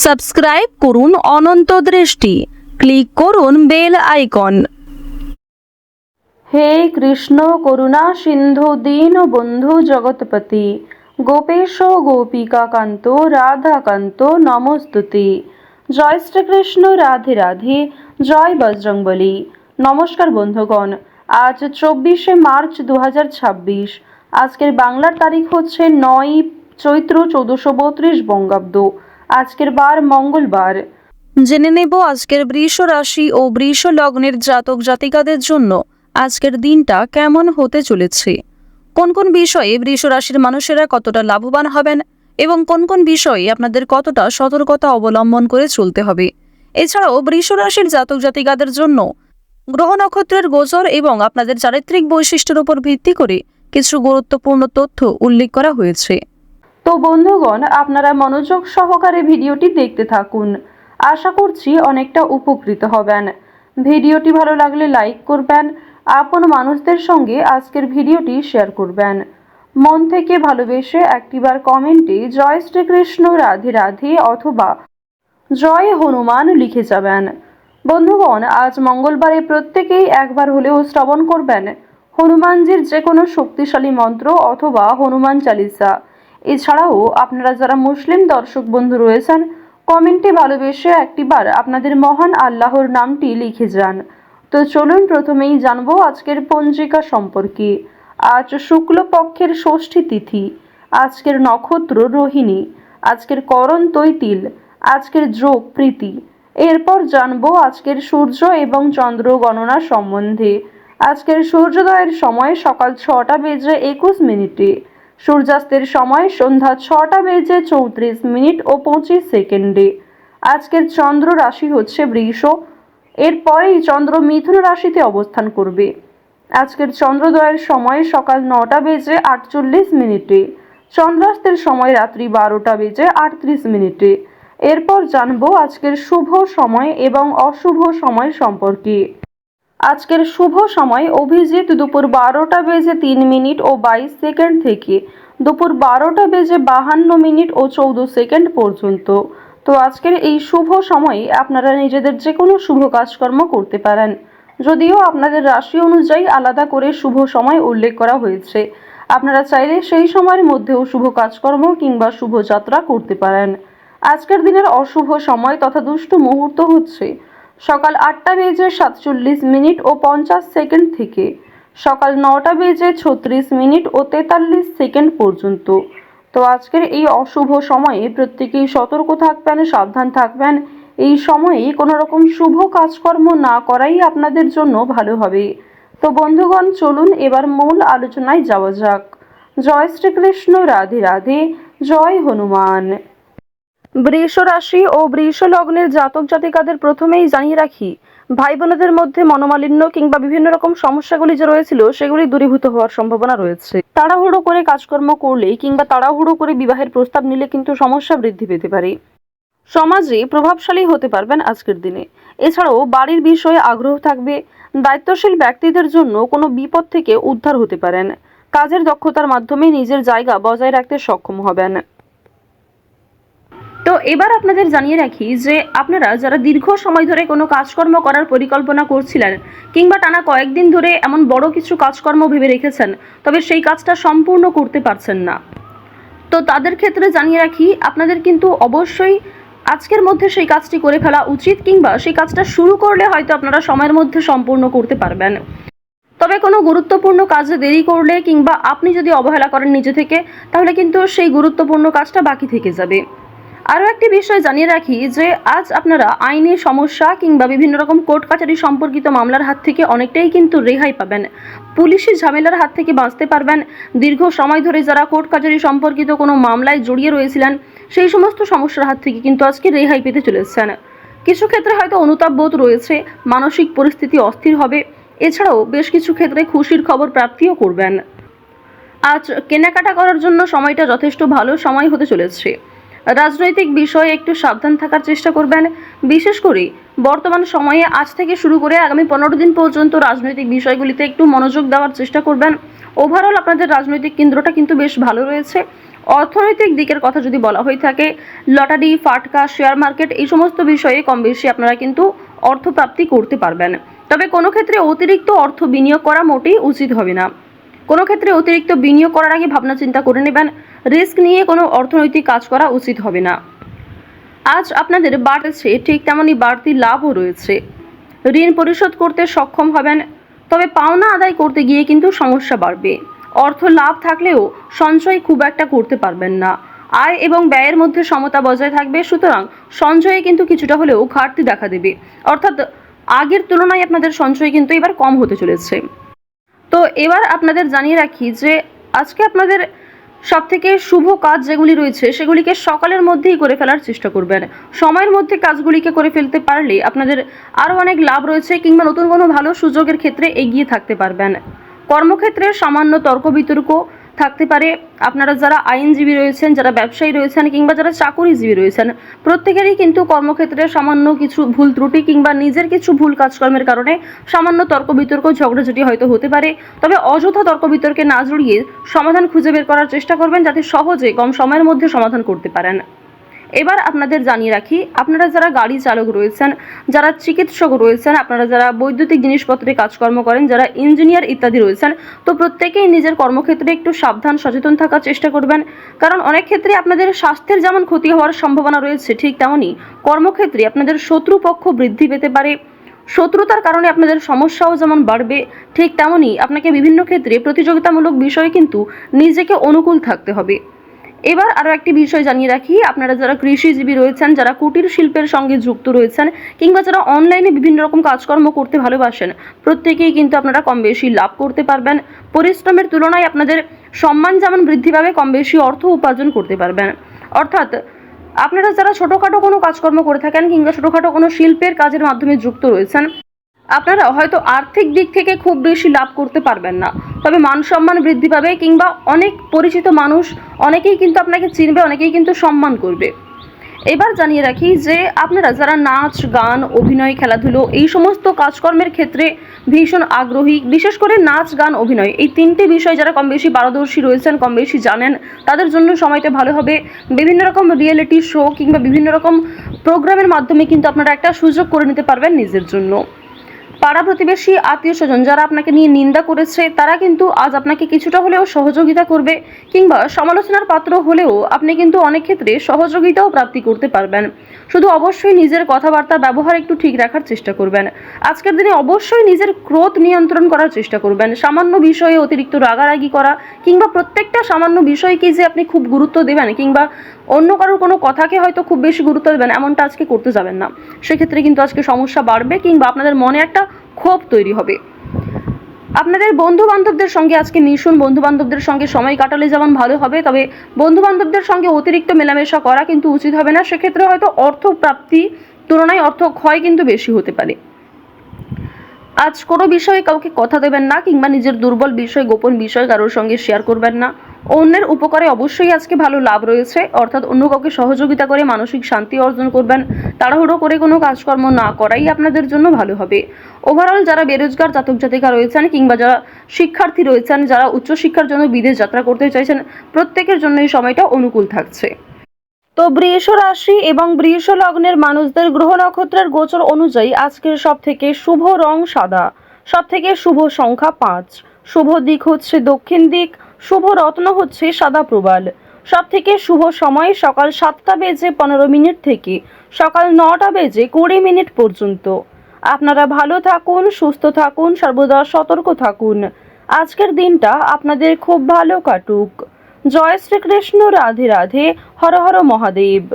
Subscribe করুন অনন্ত দৃষ্টি, click করুন বেল আইকন। হে কৃষ্ণ করুণা সিন্ধু দীন বন্ধু জগৎপতি, গোপেশ গোপিকা কান্ত রাধাকান্ত নমস্তুতে। জয় শ্রীকৃষ্ণ, রাধে রাধে, জয় বজরংবলী। নমস্কার বন্ধুগণ, আজ 24শে মার্চ 2026। আজকের বাংলার তারিখ হচ্ছে 9 চৈত্র 1432 বঙ্গাব্দ। আজকের বার মঙ্গলবার। জেনে নেব আজকের বৃষ রাশি ও বৃষ লগ্নের জাতক জাতিকাদের জন্য আজকের দিনটা কেমন হতে চলেছে, কোন কোন বিষয়ে বৃষ রাশির মানুষেরা কতটা লাভবান হবেন এবং কোন কোন বিষয়ে আপনাদের কতটা সতর্কতা অবলম্বন করে চলতে হবে। এছাড়াও বৃষ রাশির জাতক জাতিকাদের জন্য গ্রহ নক্ষত্রের গোচর এবং আপনাদের চারিত্রিক বৈশিষ্ট্যের উপর ভিত্তি করে কিছু গুরুত্বপূর্ণ তথ্য উল্লেখ করা হয়েছে। তো বন্ধুগণ, আপনারা মনোযোগ সহকারে ভিডিওটি দেখতে থাকুন। আশা করছি অনেকটা উপকৃত হবেন। ভিডিওটি ভালো লাগলে লাইক করবেন, আপন মানুষদের সঙ্গে আজকের ভিডিওটি শেয়ার করবেন। মন থেকে ভালোবেসে একটিবার কমেন্টে জয় শ্রীকৃষ্ণ, রাধে রাধে অথবা জয় হনুমান লিখে যাবেন। বন্ধুগণ, আজ মঙ্গলবারে প্রত্যেকেই একবার হলেও শ্রবণ করবেন হনুমানজির যে কোনো শক্তিশালী মন্ত্র অথবা হনুমান চালিসা। এছাড়াও আপনারা যারা মুসলিম দর্শক বন্ধু রয়েছেন, কমেন্টে ভালোবেসে একটিবার আপনাদের মহান আল্লাহর নামটি লিখে যান। তো চলুন প্রথমেই জানবো আজকের পঞ্জিকা সম্পর্কে। আজ শুক্লপক্ষের ষষ্ঠী তিথি, আজকের নক্ষত্র রোহিণী, আজকের করণ তৈতিল, আজকের যোগ প্রীতি। এরপর জানবো আজকের সূর্য এবং চন্দ্র গণনা সম্বন্ধে। আজকের সূর্যোদয়ের সময় সকাল 6টা বেজে 21 মিনিটে, সূর্যাস্তের সময় সন্ধ্যা 6টা বেজে 34 মিনিট ও 25 সেকেন্ডে। আজকের চন্দ্র রাশি হচ্ছে বৃষ, এরপরেই চন্দ্র মিথুন রাশিতে অবস্থান করবে। আজকের চন্দ্রোদয়ের সময় সকাল 9টা বেজে 48 মিনিটে, চন্দ্রাস্তের সময় রাত্রি 12টা বেজে 38 মিনিটে। এরপর জানবো আজকের শুভ সময় এবং অশুভ সময় সম্পর্কে। আজকের শুভ সময় অভিজিৎ দুপুর 12টা বেজে 3 মিনিট ও 22 সেকেন্ড থেকে দুপুর 12টা বেজে 52 মিনিট ও 14 সেকেন্ড পর্যন্ত। তো আজকের এই শুভ সময়ে আপনারা নিজেদের যে কোনো শুভ কাজকর্ম করতে পারেন, যদিও আপনাদের রাশি অনুযায়ী আলাদা করে শুভ সময় উল্লেখ করা হয়েছে। আপনারা চাইলে সেই সময়ের মধ্যেও শুভ কাজকর্ম কিংবা শুভ যাত্রা করতে পারেন। আজকের দিনের অশুভ সময় তথা দুষ্ট মুহূর্ত হচ্ছে সকাল 8টা বেজে 47 মিনিট ও 50 সেকেন্ড থেকে সকাল 9টা বেজে 36 মিনিট ও 43 সেকেন্ড পর্যন্ত। তো আজকের এই অশুভ সময়ে প্রত্যেকেই সতর্ক থাকবেন, সাবধান থাকবেন। এই সময়ে কোনো রকম শুভ কাজকর্ম না করাই আপনাদের জন্য ভালো হবে। তো বন্ধুগণ, চলুন এবার মূল আলোচনায় যাওয়া যাক। জয় শ্রীকৃষ্ণ, রাধে রাধে, জয় হনুমান। বৃষ রাশি ও বৃষ লগ্নের জাতক জাতিকাদের প্রথমেই জানিয়ে রাখি, ভাই বোনদের মধ্যে মনোমালিন্য কিংবা বিভিন্ন রকম সমস্যাগুলি যে রয়েছিল সেগুলি দূরীভূত হওয়ার সম্ভাবনা রয়েছে। তাড়াহুড়ো করে কাজকর্ম করলে কিংবা তাড়াহুড়ো করে বিবাহের প্রস্তাব নিলে কিন্তু সমস্যা বৃদ্ধি পেতে পারে। সমাজে প্রভাবশালী হতে পারবেন আজকের দিনে। এছাড়াও বাড়ির বিষয়ে আগ্রহ থাকবে। দায়িত্বশীল ব্যক্তিদের জন্য কোনো বিপদ থেকে উদ্ধার হতে পারেন। কাজের দক্ষতার মাধ্যমে নিজের জায়গা বজায় রাখতে সক্ষম হবেন। তো এবার আপনাদের জানিয়ে রাখি যে আপনারা যারা দীর্ঘ সময় ধরে কোনো কাজকর্ম করার পরিকল্পনা করছিলেন কিংবা টানা কয়েকদিন ধরে এমন বড় কিছু কাজকর্ম ভেবে রেখেছেন, তবে সেই কাজটা সম্পূর্ণ করতে পারছেন না, তো তাদের ক্ষেত্রে জানিয়ে রাখি আপনাদের কিন্তু অবশ্যই আজকের মধ্যে সেই কাজটি করে ফেলা উচিত, কিংবা সেই কাজটা শুরু করলে হয়তো আপনারা সময়ের মধ্যে সম্পূর্ণ করতে পারবেন। তবে কোনো গুরুত্বপূর্ণ কাজে দেরি করলে কিংবা আপনি যদি অবহেলা করেন নিজে থেকে, তাহলে কিন্তু সেই গুরুত্বপূর্ণ কাজটা বাকি থেকে যাবে। আরও একটি বিষয় জানিয়ে রাখি যে আজ আপনারা আইনি সমস্যা কিংবা বিভিন্ন রকম কোর্ট কাছারি সম্পর্কিত মামলার হাত থেকে অনেকটাই কিন্তু রেহাই পাবেন। পুলিশি ঝামেলার হাত থেকে বাঁচতে পারবেন। দীর্ঘ সময় ধরে যারা কোর্ট কাছারি সম্পর্কিত কোনো মামলায় জড়িয়ে রয়েছিলেন, সেই সমস্ত সমস্যার হাত থেকে কিন্তু আজকে রেহাই পেতে চলেছেন। কিছু ক্ষেত্রে হয়তো অনুতাপ বোধ রয়েছে, মানসিক পরিস্থিতি অস্থির হবে। এছাড়াও বেশ কিছু ক্ষেত্রে খুশির খবর প্রাপ্তিও করবেন। আজ কেনাকাটা করার জন্য সময়টা যথেষ্ট ভালো সময় হতে চলেছে। রাজনৈতিক বিষয়ে একটু সাবধান থাকার চেষ্টা করবেন। বিশেষ করে বর্তমান সময়ে আজ থেকে শুরু করে আগামী 15 দিন পর্যন্ত রাজনৈতিক বিষয়গুলিতে একটু মনোযোগ দেওয়ার চেষ্টা করবেন। ওভারঅল আপনাদের রাজনৈতিক কেন্দ্রটা কিন্তু বেশ ভালো রয়েছে। অর্থনৈতিক দিকের কথা যদি বলা হয়ে থাকে, লটারি, ফাটকা, শেয়ার মার্কেট এই সমস্ত বিষয়ে কম বেশি আপনারা কিন্তু অর্থপ্রাপ্তি করতে পারবেন। তবে কোনো ক্ষেত্রে অতিরিক্ত অর্থ বিনিয়োগ করা মোটেই উচিত হবে না। কোনো ক্ষেত্রে অতিরিক্ত বিনিয়োগ করার আগে ভাবনা চিন্তা করে নেবেন। রিস্ক নিয়ে কোনো অর্থনৈতিক কাজ করা উচিত হবে না। আজ আপনাদের বাড়ছে, ঠিক তেমনই বাড়তি লাভও রয়েছে। ঋণ পরিশোধ করতে সক্ষম হবেন, তবে পাওনা আদায় করতে গিয়ে কিন্তু সমস্যা বাড়বে। অর্থ লাভ থাকলেও সঞ্চয় খুব একটা করতে পারবেন না। আয় এবং ব্যয়ের মধ্যে সমতা বজায় থাকবে, সুতরাং সঞ্চয়ে কিন্তু কিছুটা হলেও ঘাটতি দেখা দেবে। অর্থাৎ আগের তুলনায় আপনাদের সঞ্চয় কিন্তু এবার কম হতে চলেছে। তো এবার আপনাদের জানিয়ে রাখি যে আজকে আপনাদের সবথেকে শুভ কাজ যেগুলি রয়েছে সেগুলিকে সকালের মধ্যেই করে ফেলার চেষ্টা করবেন। সময়ের মধ্যে কাজগুলিকে করে ফেলতে পারলে আপনাদের আরও অনেক লাভ রয়েছে, কিংবা নতুন কোনো ভালো সুযোগের ক্ষেত্রে এগিয়ে থাকতে পারবেন। কর্মক্ষেত্রে সামান্য তর্ক বিতর্ক থাকতে পারে। আপনারা যারা আইনজীবী রয়েছেন, যারা ব্যবসায়ী রয়েছেন, কিংবা যারা চাকুরিজীবী রয়েছেন, প্রত্যেকেরই কিন্তু কর্মক্ষেত্রে সামান্য কিছু ভুল ত্রুটি কিংবা নিজের কিছু ভুল কাজকর্মের কারণে সামান্য তর্ক বিতর্ক, ঝগড়াঝাটি হয়তো হতে পারে। তবে অযথা তর্ক বিতর্কে না জড়িয়ে সমাধান খুঁজে বের করার চেষ্টা করবেন, যাতে সহজে কম সময়ের মধ্যে সমাধান করতে পারেন। এবার আপনাদের জানিয়ে রাখি, আপনারা যারা গাড়ি চালক রয়েছেন, যারা চিকিৎসক রয়েছেন, আপনারা যারা বৈদ্যুতিক জিনিসপত্রে কাজকর্ম করেন, যারা ইঞ্জিনিয়ার ইত্যাদি রয়েছেন, তো প্রত্যেকেই নিজের কর্মক্ষেত্রে একটু সাবধান সচেতন থাকার চেষ্টা করবেন। কারণ অনেক ক্ষেত্রে আপনাদের স্বাস্থ্যের যেমন ক্ষতি হওয়ার সম্ভাবনা রয়েছে, ঠিক তেমনই কর্মক্ষেত্রে আপনাদের শত্রুপক্ষ বৃদ্ধি পেতে পারে। শত্রুতার কারণে আপনাদের সমস্যাও যেমন বাড়বে, ঠিক তেমনই আপনাকে বিভিন্ন ক্ষেত্রে প্রতিযোগিতামূলক বিষয়ে কিন্তু নিজেকে অনুকূল থাকতে হবে। এবার আরও একটি বিষয় জানিয়ে রাখি, আপনারা যারা কৃষিজীবী রয়েছেন, যারা কুটির শিল্পের সঙ্গে যুক্ত রয়েছেন, কিংবা যারা অনলাইনে বিভিন্ন রকম কাজকর্ম করতে ভালোবাসেন, প্রত্যেকেই কিন্তু আপনারা কম বেশি লাভ করতে পারবেন। পরিশ্রমের তুলনায় আপনাদের সম্মান যেমন বৃদ্ধি পাবে, কম বেশি অর্থ উপার্জন করতে পারবেন। অর্থাৎ আপনারা যারা ছোটোখাটো কোনো কাজকর্ম করে থাকেন, কিংবা ছোটোখাটো কোনো শিল্পের কাজের মাধ্যমে যুক্ত রয়েছেন, আপনারা হয়তো আর্থিক দিক থেকে খুব বেশি লাভ করতে পারবেন না, তবে মান সম্মান বৃদ্ধি পাবে, কিংবা অনেক পরিচিত মানুষ অনেকেই কিন্তু আপনাকে চিনবে, অনেকেই কিন্তু সম্মান করবে। এবার জানিয়ে রাখি যে আপনারা যারা নাচ, গান, অভিনয়, খেলাধুলো এই সমস্ত কাজকর্মের ক্ষেত্রে ভীষণ আগ্রহী, বিশেষ করে নাচ, গান, অভিনয় এই তিনটি বিষয় যারা কম বেশি পারদর্শী রয়েছেন, কম বেশি জানেন, তাদের জন্য সময়টা ভালো হবে। বিভিন্ন রকম রিয়েলিটি শো কিংবা বিভিন্ন রকম প্রোগ্রামের মাধ্যমে কিন্তু আপনারা একটা সুযোগ করে নিতে পারবেন নিজের জন্য। পাড়া প্রতিবেশী, আত্মীয় স্বজন যারা আপনাকে নিয়ে নিন্দা করেছে, তারা কিন্তু আজ আপনাকে কিছুটা হলেও সহযোগিতা করবে, কিংবা সমালোচনার পাত্র হলেও আপনি কিন্তু অনেক ক্ষেত্রে সহযোগিতাও প্রাপ্তি করতে পারবেন। শুধু অবশ্যই নিজের কথাবার্তা ব্যবহার একটু ঠিক রাখার চেষ্টা করবেন। আজকের দিনে অবশ্যই নিজের ক্রোধ নিয়ন্ত্রণ করার চেষ্টা করবেন। সামান্য বিষয়ে অতিরিক্ত রাগারাগি করা, কিংবা প্রত্যেকটা সামান্য বিষয়কে যে আপনি খুব গুরুত্ব দেবেন, কিংবা অন্য কারোর কোনো কথাকে হয়তো খুব বেশি গুরুত্ব দেবেন, এমনটা আজকে করতে যাবেন না। সেক্ষেত্রে কিন্তু আজকে সমস্যা বাড়বে, কিংবা আপনাদের মনে একটা ক্ষোভ তৈরি হবে। আপনাদের বন্ধু বান্ধবদের সঙ্গে আজকে মিশুন, বন্ধু বান্ধবদের সঙ্গে সময় কাটালে যেমন ভালো হবে, তবে বন্ধু বান্ধবদের সঙ্গে অতিরিক্ত মেলামেশা করা কিন্তু উচিত হবে না। সেক্ষেত্রে হয়তো অর্থ প্রাপ্তি তুলনায় অর্থ ক্ষয় কিন্তু বেশি হতে পারে। আজ কোনো বিষয়ে কাউকে কথা দেবেন না, কিংবা নিজের দুর্বল বিষয়, গোপন বিষয় কারোর সঙ্গে শেয়ার করবেন না। অন্যের উপকারে অবশ্যই আজকে ভালো লাভ রয়েছে, অর্থাৎ অন্য কাউকে সহযোগিতা করে মানসিক শান্তি অর্জন করবেন। তাড়াহুড়ো করে কোনো কাজকর্ম না করাই আপনাদের জন্য ভালো হবে। ওভারঅল যারা বেরোজগার জাতক জাতিকা রয়েছেন, কিংবা যারা শিক্ষার্থী রয়েছেন, যারা উচ্চশিক্ষার জন্য বিদেশ যাত্রা করতে চাইছেন, প্রত্যেকের জন্য এই সময়টা অনুকূল থাকছে। তো বৃষ রাশি এবং বৃষ লগ্নের মানুষদের গ্রহ নক্ষত্রের গোচর অনুযায়ী আজকের সব থেকে শুভ রং সাদা, সব থেকে শুভ সংখ্যা 5, শুভ দিক হচ্ছে দক্ষিণ দিক, শুভ রত্ন হচ্ছে সাদা প্রবাল, সব থেকে শুভ সময় সকাল 7:15 থেকে সকাল 9:20 পর্যন্ত। আপনারা ভালো থাকুন, সুস্থ থাকুন, সর্বদা সতর্ক থাকুন। আজকের দিনটা আপনাদের খুব ভালো কাটুক। জয় শ্রীকৃষ্ণ, রাধে রাধে, হর হর মহাদেব।